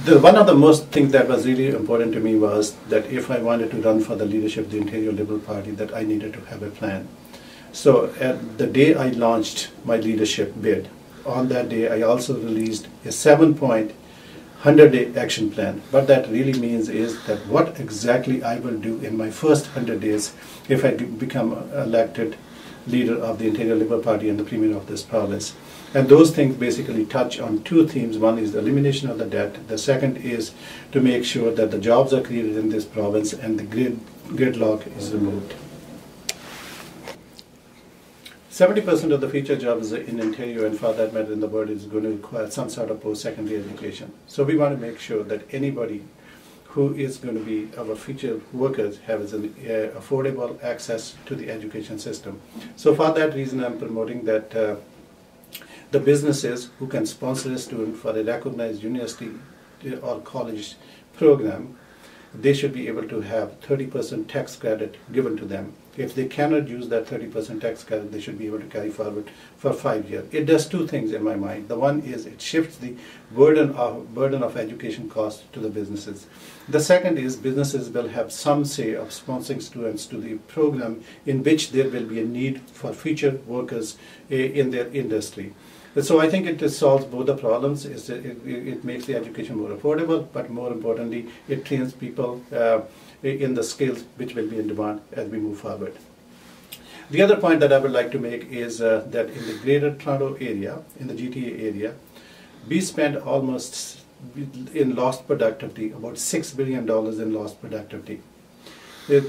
One of the most things that was really important to me was that if I wanted to run for the leadership of the Ontario Liberal Party, that I needed to have a plan. So at the day I launched my leadership bid, on that day I also released a 7-point 100-day action plan. What that really means is that what exactly I will do in my first 100 days if I become elected leader of the Ontario Liberal Party and the Premier of this province. And those things basically touch on two themes. One is the elimination of the debt. The second is to make sure that the jobs are created in this province and the gridlock is removed. 70% of the future jobs in Ontario, and for that matter in the world, is going to require some sort of post-secondary education. So we want to make sure that anybody who is going to be our future workers has an affordable access to the education system. So for that reason, I'm promoting that the businesses who can sponsor a student for a recognized university or college program, they should be able to have 30% tax credit given to them. If they cannot use that 30% tax credit, they should be able to carry forward for 5 years. It does two things in my mind. The one is it shifts the burden of education costs to the businesses. The second is businesses will have some say of sponsoring students to the program in which there will be a need for future workers in their industry. So I think it solves both the problems. It makes the education more affordable, but more importantly, it trains people in the skills which will be in demand as we move forward. The other point that I would like to make is that in the Greater Toronto area, in the GTA area, we spend almost in lost productivity, about $6 billion in lost productivity.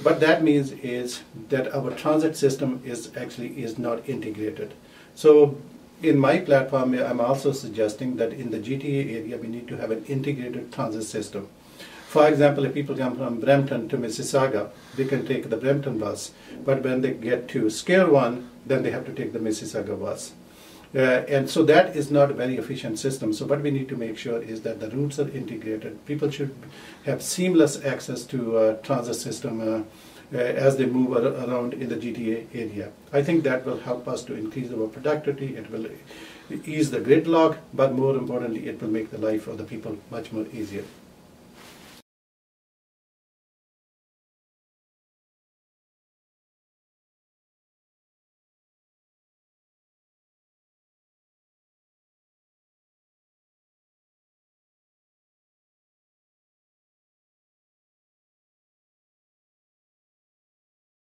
What that means is that our transit system is not integrated. So in my platform, I'm also suggesting that in the GTA area, we need to have an integrated transit system. For example, if people come from Brampton to Mississauga, they can take the Brampton bus, but when they get to Square One, then they have to take the Mississauga bus. And so that is not a very efficient system. So what we need to make sure is that the routes are integrated. People should have seamless access to transit system as they move around in the GTA area. I think that will help us to increase our productivity. It will ease the gridlock, but more importantly, it will make the life of the people much more easier.